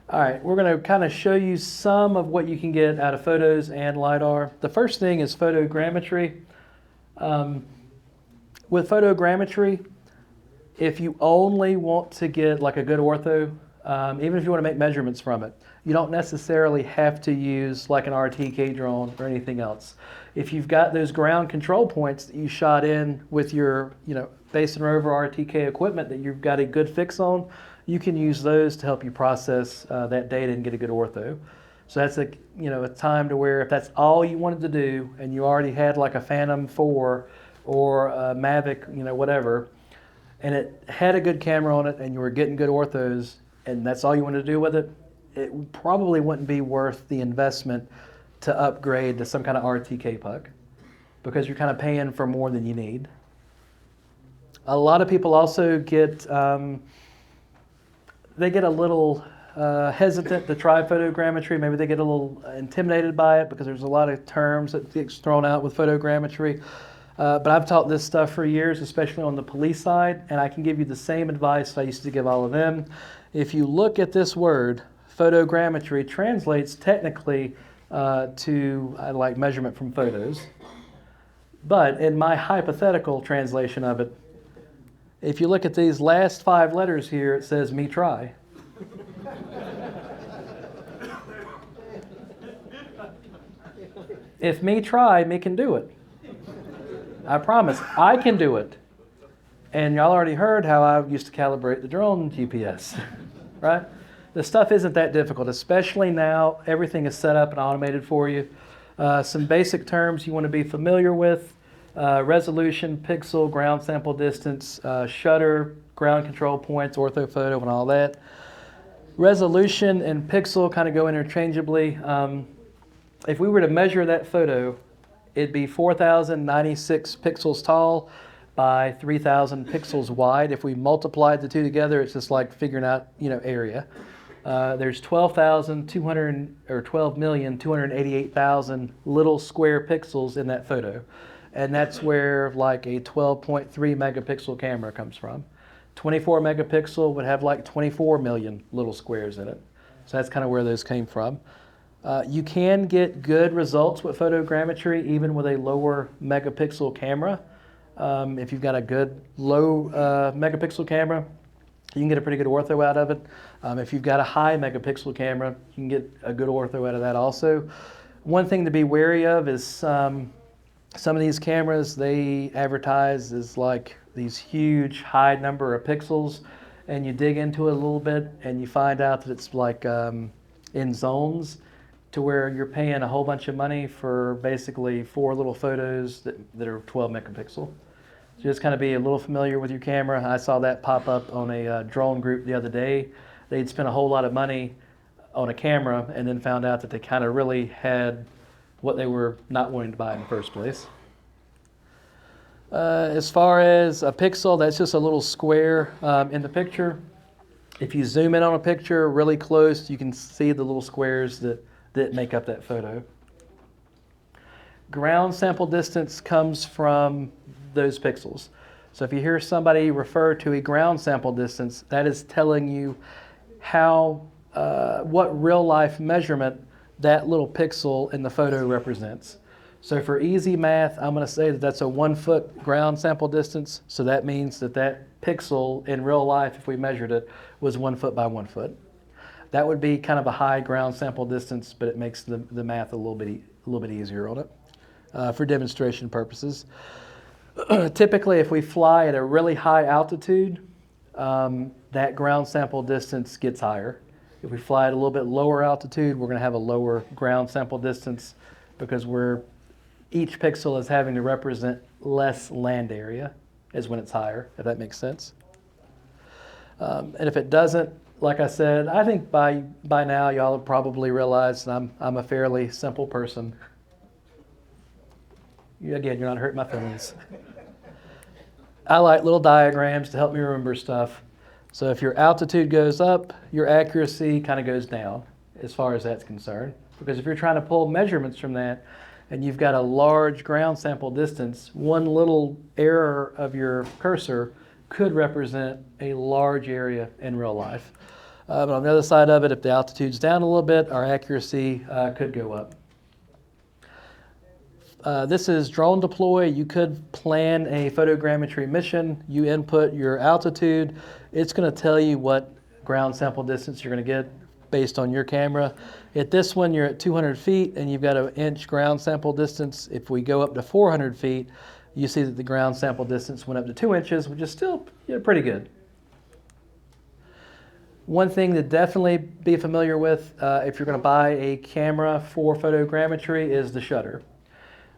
All right, we're going to kind of show you some of what you can get out of photos and LiDAR. The first thing is photogrammetry. With photogrammetry, if you only want to get like a good ortho, even if you want to make measurements from it, you don't necessarily have to use like an RTK drone or anything else. If you've got those ground control points that you shot in with your, Basin Rover RTK equipment that you've got a good fix on, you can use those to help you process that data and get a good ortho. So that's a time to where if that's all you wanted to do and you already had like a Phantom 4 or a Mavic, whatever, and it had a good camera on it and you were getting good orthos and that's all you wanted to do with it, it probably wouldn't be worth the investment to upgrade to some kind of RTK puck because you're kind of paying for more than you need. A lot of people also get they get a little hesitant to try photogrammetry. Maybe they get a little intimidated by it because there's a lot of terms that gets thrown out with photogrammetry. But I've taught this stuff for years, especially on the police side, and I can give you the same advice that I used to give all of them. If you look at this word, photogrammetry translates technically to like measurement from photos. But in my hypothetical translation of it, if you look at these last 5 letters here, it says me try. If me try, me can do it. I promise, I can do it. And y'all already heard how I used to calibrate the drone GPS, right? The stuff isn't that difficult, especially now. Everything is set up and automated for you. Some basic terms you want to be familiar with. Resolution, pixel, ground sample distance, shutter, ground control points, orthophoto, and all that. Resolution and pixel kind of go interchangeably. If we were to measure that photo, it'd be 4,096 pixels tall by 3,000 pixels wide. If we multiplied the two together, it's just like figuring out, area. There's 12,288,000 little square pixels in that photo. And that's where like a 12.3 megapixel camera comes from. 24 megapixel would have like 24 million little squares in it. So that's kind of where those came from. You can get good results with photogrammetry even with a lower megapixel camera. If you've got a good low megapixel camera, you can get a pretty good ortho out of it. If you've got a high megapixel camera, you can get a good ortho out of that also. One thing to be wary of is some of these cameras, they advertise as like these huge high number of pixels, and you dig into it a little bit and you find out that it's like in zones to where you're paying a whole bunch of money for basically 4 little photos that are 12 megapixel. So just kind of be a little familiar with your camera. I saw that pop up on a drone group the other day. They'd spent a whole lot of money on a camera and then found out that they kind of really had what they were not wanting to buy in the first place. As far as a pixel, that's just a little square in the picture. If you zoom in on a picture really close, you can see the little squares that make up that photo. Ground sample distance comes from those pixels. So if you hear somebody refer to a ground sample distance, that is telling you what real life measurement that little pixel in the photo represents. So for easy math, I'm going to say that that's a 1 foot ground sample distance. So that means that pixel in real life, if we measured it, was 1 foot by 1 foot. That would be kind of a high ground sample distance, but it makes the math a little bit easier on it for demonstration purposes. Typically, if we fly at a really high altitude, that ground sample distance gets higher. If we fly at a little bit lower altitude, we're going to have a lower ground sample distance because each pixel is having to represent less land area is when it's higher, if that makes sense. And if it doesn't, like I said, I think by now y'all have probably realized I'm a fairly simple person. Again, you're not hurting my feelings. I like little diagrams to help me remember stuff. So if your altitude goes up, your accuracy kind of goes down as far as that's concerned. Because if you're trying to pull measurements from that and you've got a large ground sample distance, one little error of your cursor could represent a large area in real life. But on the other side of it, if the altitude's down a little bit, our accuracy could go up. This is drone deploy. You could plan a photogrammetry mission. You input your altitude. It's going to tell you what ground sample distance you're going to get based on your camera. At this one, you're at 200 feet and you've got an inch ground sample distance. If we go up to 400 feet, you see that the ground sample distance went up to 2 inches, which is still pretty good. One thing to definitely be familiar with if you're going to buy a camera for photogrammetry is the shutter.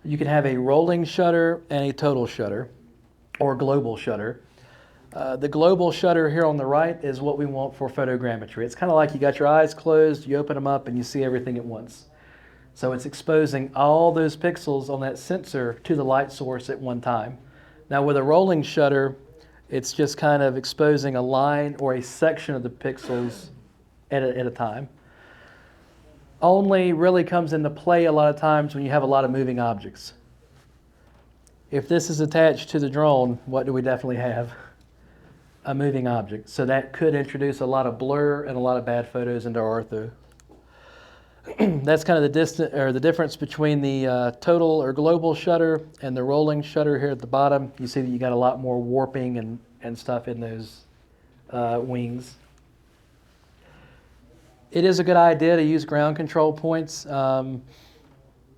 You can have a rolling shutter and a total shutter, or global shutter. The global shutter here on the right is what we want for photogrammetry. It's kind of like you got your eyes closed, you open them up, and you see everything at once. So it's exposing all those pixels on that sensor to the light source at one time. Now with a rolling shutter, it's just kind of exposing a line or a section of the pixels at a time. Only really comes into play a lot of times when you have a lot of moving objects. If this is attached to the drone, what do we definitely have? A moving object. So that could introduce a lot of blur and a lot of bad photos into our ortho. That's kind of the difference between the total or global shutter and the rolling shutter here at the bottom. You see that you got a lot more warping and stuff in those wings. It is a good idea to use ground control points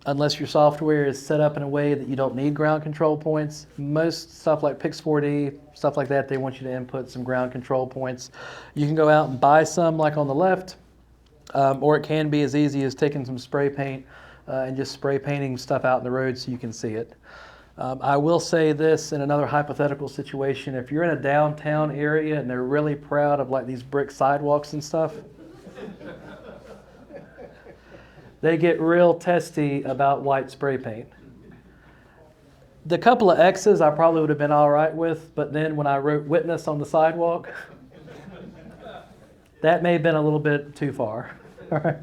unless your software is set up in a way that you don't need ground control points. Most stuff like Pix4D, stuff like that, they want you to input some ground control points. You can go out and buy some like on the left, or it can be as easy as taking some spray paint and just spray painting stuff out in the road so you can see it. I will say this in another hypothetical situation. If you're in a downtown area and they're really proud of like these brick sidewalks and stuff, they get real testy about white spray paint. The couple of X's I probably would have been all right with, but then when I wrote witness on the sidewalk, that may have been a little bit too far. All right.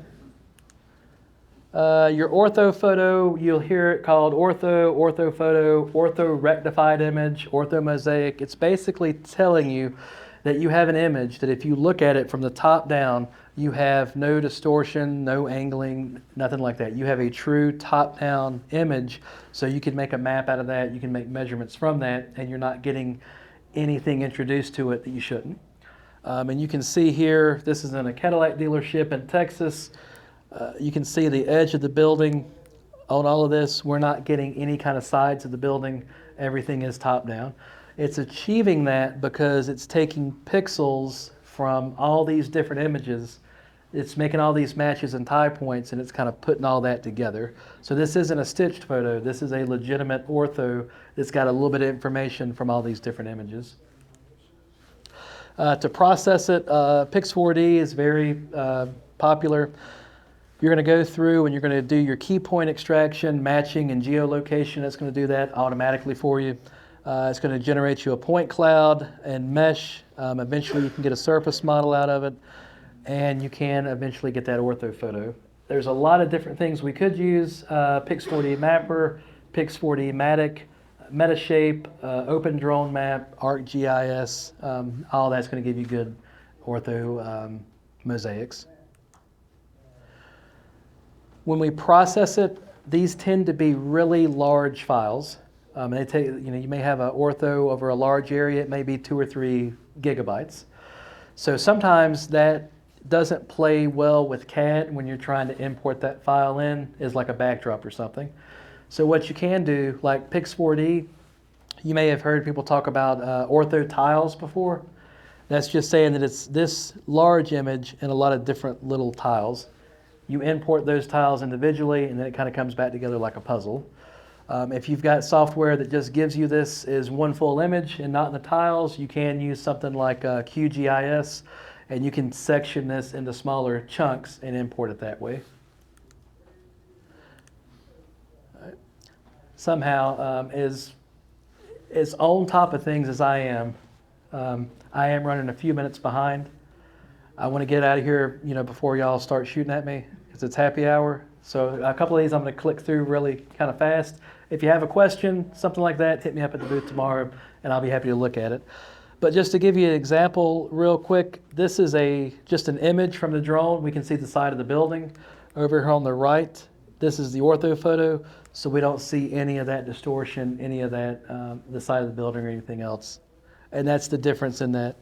Your ortho photo, you'll hear it called ortho photo, ortho rectified image, orthomosaic. It's basically telling you that you have an image that if you look at it from the top down, you have no distortion, no angling, nothing like that. You have a true top-down image, so you can make a map out of that, you can make measurements from that, and you're not getting anything introduced to it that you shouldn't. And you can see here, this is in a Cadillac dealership in Texas. You can see the edge of the building. On all of this, we're not getting any kind of sides of the building. Everything is top-down. It's achieving that because it's taking pixels from all these different images. It's making all these matches and tie points, and it's kind of putting all that together. So this isn't a stitched photo. This is a legitimate ortho that's got a little bit of information from all these different images. To process it, Pix4D is very popular. You're going to go through and you're going to do your key point extraction, matching, and geolocation. It's going to do that automatically for you. It's going to generate you a point cloud and mesh. Eventually you can get a surface model out of it, and you can eventually get that ortho photo. There's a lot of different things we could use. Pix4D Mapper, Pix4D Matic, Metashape, Open Drone Map, ArcGIS. All that's going to give you good ortho mosaics. When we process it, these tend to be really large files. They take, you may have an ortho over a large area. It may be 2 or 3 gigabytes. So sometimes that doesn't play well with CAD when you're trying to import that file in as like a backdrop or something. So what you can do, like Pix4D, you may have heard people talk about ortho tiles before. That's just saying that it's this large image and a lot of different little tiles. You import those tiles individually, and then it kind of comes back together like a puzzle. If you've got software that just gives you this as one full image and not in the tiles, you can use something like QGIS, and you can section this into smaller chunks and import it that way. Somehow, as on top of things as I am running a few minutes behind. I want to get out of here, before y'all start shooting at me, because it's happy hour. So a couple of these I'm going to click through really kind of fast. If you have a question, something like that, hit me up at the booth tomorrow, and I'll be happy to look at it. But just to give you an example real quick, this is just an image from the drone. We can see the side of the building. Over here on the right, this is the ortho photo, so we don't see any of that distortion, any of that, the side of the building or anything else. And that's the difference in that